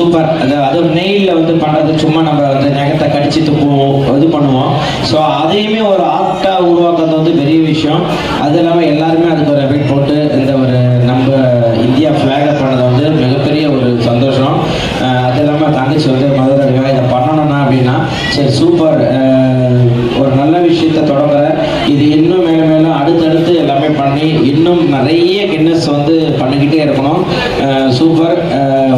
Super. அது நெயிலில் வந்து பண்ணுறது சும்மா நம்ம வந்து நகத்தை கடிச்சு துப்புவோம், இது பண்ணுவோம். ஸோ அதையுமே ஒரு ஆர்ட்டாக உருவாக்குறது வந்து பெரிய விஷயம். அது இல்லாமல் எல்லாருமே அதுக்கு ஒரு எஃபெக்ட் போட்டு இந்த ஒரு நம்ம இந்தியா ஃப்ளாகை பண்ணது வந்து மிகப்பெரிய ஒரு சந்தோஷம். அது இல்லாமல் தங்கச்சி வந்து மதுரை இதை பண்ணணும்னா அப்படின்னா சரி சூப்பர், ஒரு நல்ல விஷயத்தை தொடங்குற, இது இன்னும் மேலும் மேலும் அடுத்தடுத்து எல்லாமே பண்ணி இன்னும் நிறைய கின்னஸ் வந்து பண்ணிக்கிட்டே இருக்கணும். சூப்பர்.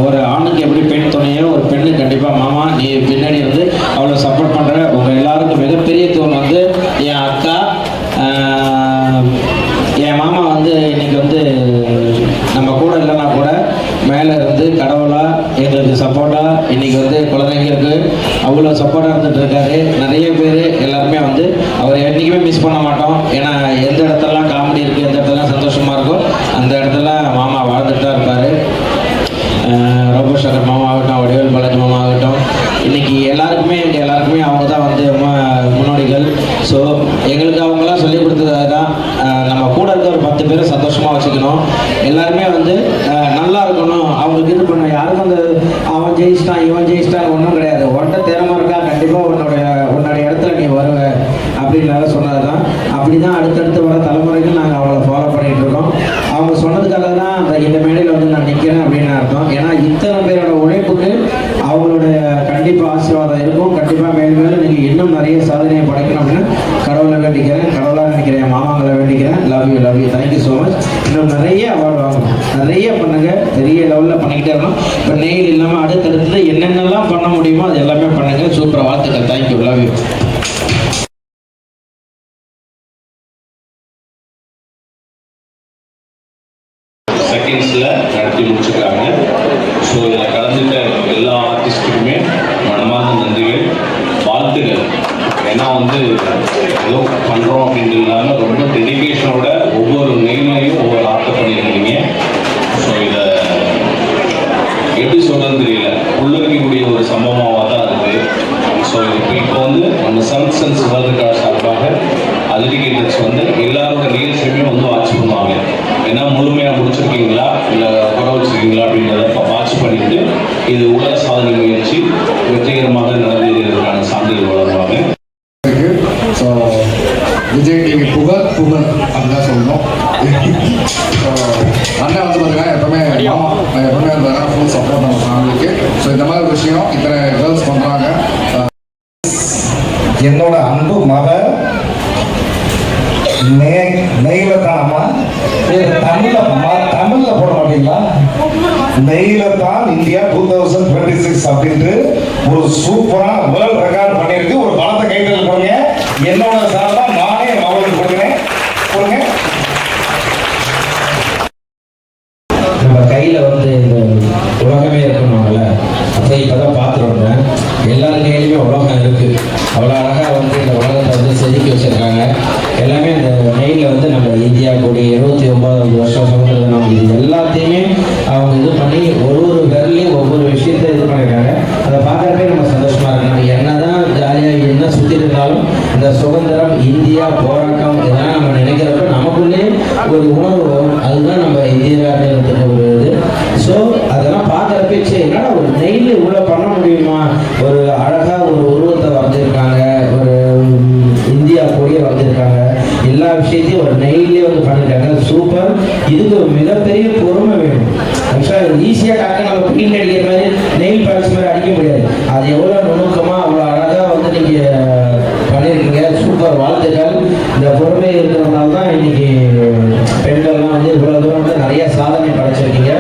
ஒரு ஆணுக்கு எப்படி பெண் துணையோ ஒரு பெண்ணு கண்டிப்பாக மாமா நீ பின்னாடி வந்து அவ்வளோ சப்போர்ட் பண்ணுற. உங்கள் எல்லாருக்கும் மிகப்பெரிய தூண் வந்து என் அக்கா. என் மாமா வந்து இன்னைக்கு வந்து நம்ம கூட இல்லைன்னா கூட மேலே இருந்து கடவுளாக எங்களுக்கு சப்போர்ட்டாக இன்றைக்கி வந்து குழந்தைங்களுக்கு அவ்வளோ சப்போர்ட்டாக இருந்துகிட்டு இருக்காரு. நிறைய பேர் எல்லாருமே வந்து அவர் என்றைக்குமே மிஸ் பண்ண மாட்டோம். ஏன்னா எந்த இடத்துலலாம் காமெடி இருக்குது, எந்த இடத்துலலாம் சந்தோஷமாக இருக்கும், அந்த இடத்துல மாமா வாழ்ந்துட்டு தான் இருப்பார். ரோபோசங்கர் மாமா ஆகட்டும், வடிவேல் பாலாஜி மாமா ஆகட்டும், இன்றைக்கி எல்லாருக்குமே எங்கள் எல்லாருக்குமே அவங்க தான் வந்து முன்னோடிகள். ஸோ எங்களுக்கு அவங்களாம் சொல்லிக் கொடுத்ததாக தான் நம்ம கூட இருக்க ஒரு 10 பேரை சந்தோஷமாக வச்சுக்கணும். எல்லாருமே வந்து நல்லா இருக்கணும். அவங்களுக்கு இது பண்ண யாருக்கும் அந்த அவன் ஜெயிச்சிட்டான் இவன் ஜெயிச்சிட்டான் ஒன்றும் கிடையாது. உன்கிட்ட திறமை இருக்கா, கண்டிப்பாக உன்னுடைய இடத்துல நீ வருவ அப்படின்னு சொன்னது தான். அப்படி தான் அடுத்தடுத்து வர தலைமுறைகள் நாங்கள் அவங்கள ஃபாலோ பண்ணிகிட்டு இருக்கோம். அவங்க சொன்னதுக்காக தான் இந்த மேடையில் வந்து நான் நிற்கிறேன் அப்படின்னு அர்த்தம். ஏன்னா இத்தனை பேரோட உழைப்புக்கு அவங்களுடைய கண்டிப்பாக ஆசீர்வாதம் இருக்கும். கண்டிப்பாக மேலும் மேலும் நீங்கள் இன்னும் நிறைய சாதனையை படைக்கணும் அப்படின்னு கடவுளை வேண்டிக்கிறேன், கடவுளாக நினைக்கிறேன், மாமாங்களை வேண்டிக்கிறேன். Love you thank you so much. இன்னும் நிறைய அவார்டு வாங்கணும், நிறைய பண்ணுங்க, பெரிய லெவலில் பண்ணிக்கிட்டே இருக்கணும். இப்போ நெயில் இல்லாமல் அடுத்தடுத்து என்னென்னலாம் பண்ண முடியுமோ அது எல்லாமே பண்ணுங்க. சூப்பராக வாழ்த்துக்கள். தேங்க்யூ. Love you. செகண்ட்ஸில் நடத்தி முடிச்சுக்கிறாங்க. ஸோ இதில் கலந்துட்ட எல்லா ஆர்டிஸ்ட்டுக்குமே மனமார்ந்த நன்றிகள், வாழ்த்துகள். ஏன்னா வந்து ஏதோ பண்ணுறோம் அப்படின்னு இல்லாமல் ரொம்ப டெடிகேஷனோட ஒவ்வொரு நெய்லையும் ஒவ்வொரு ஆர்ட்டை பண்ணியிருக்கீங்க. ஸோ இதை எப்படி சொல்கிறது தெரியல, உள்ளிருக்கக்கூடிய ஒரு சம்பவமாக தான் இருக்குது. ஸோ இப்போ வந்து நம்ம சன்ஸ் அண்ட் வேர்ல்ட் ரெக்கார்ட் சார்பாக அலிடிகேட்டர்ஸ் வந்து எல்லாரோட ரீல்ஸையுமே வந்து வாட்ச் பண்ணுவாங்க. ஏன்னா முழுமையாக முடிச்சிருக்கீங்களா இல்லை குறை வச்சுருக்கீங்களா அப்படின்றத வாட்ச் பண்ணிட்டு இது உலக சாதனை முயற்சி வெற்றிகரமாக நடந்ததற்கான சான்றிதழ் வழங்குவாங்க. ஸோ விஜய் டிவி புகழ் அப்படிதான் சொல்லணும். அண்ணன் வந்து பார்த்தீங்கன்னா எப்பவுமே இருந்தாங்க ஃபுல் சப்போர்ட் நம்ம ஃபேமிலிக்கு. ஸோ இந்த மாதிரி ஒரு விஷயம் இத்தனை கேர்ள்ஸ் பண்ணுறாங்க. என்னோட அன்பு மக நெய்லத்தானம்மா, தமிழ்ல போட மாட்டீங்களா? நெய்லத்தான் இந்தியா 2026 அப்படின்ட்டு ஒரு சூப்பரான வேர்ல்ட் ரெக்கார்ட் பண்ணியிருக்கு. ஒரு பலத்தை கைத்தல் கொடுங்க. என்னோட சார்பா நானே மகளுக்கு கொடுக்குறேன். கொடுங்க. நம்ம கையில் வந்து இந்த உலகமே இருக்கணும்ல, அப்போ இப்போ தான் பார்த்துருவோங்க. எல்லார் கையிலுமே உலகம் இருக்குது. அவ்வளோ அழகாக வந்து இந்த உலகத்தை வந்து செதுக்கி வச்சுருக்காங்க. எல்லாமே இந்த நெயிலில் வந்து நம்ம இந்தியா கூடி 79வது வருஷம் சுதந்திர தினம் இது எல்லாத்தையுமே அவங்க இது பண்ணி ஒரு விரலையும் ஒவ்வொரு விஷயத்தை இது பண்ணியிருக்காங்க. அதை பார்க்கறப்பே நம்ம சந்தோஷமாக இருக்கு. நம்ம என்ன தான் ஜாலியாக என்ன சுற்றி இருந்தாலும் இந்த சுதந்திரம், இந்தியா போராட்டம் இதெல்லாம் நம்ம நினைக்கிறப்ப நமக்குள்ளே ஒரு உணர்வு வரும். அதுதான் நம்ம இந்தியாவுக்கு ஒரு இது. ஸோ அதெல்லாம் பார்க்குறப்ப சரி என்னடா ஒரு நெயில் இவ்வளோ பண்ண முடியுமா, ஒரு அழகாக ஒரு உருவத்தை வரைஞ்சிருக்காங்க, ஒரு இந்தியா கொடியை வரைஞ்சிருக்காங்க, எல்லா விஷயத்தையும் ஒரு நெயிலே வந்து பண்ணியிருக்காங்க. சூப்பர். இதுக்கு ஒரு மிகப்பெரிய பொறுமை வேணும். ஆக்சுவலாக ஈஸியாக டாக்க நம்ம பெயிண்ட் அடிக்கிற மாதிரி நெயில் பாலிஷ் மாதிரி அடிக்க முடியாது. அது எவ்வளோ நுணுக்கமாக அவ்வளோ அழகாக வந்து நீங்கள் பண்ணியிருக்கீங்க. சூப்பர், வாழ்த்துக்கள். இந்த பொறுமை இருக்கிறதுனால தான் இன்னைக்கு பெண்கள்லாம் வந்து இவ்வளோ தூரம் வந்து நிறைய சாதனை படைச்சிருக்கீங்க.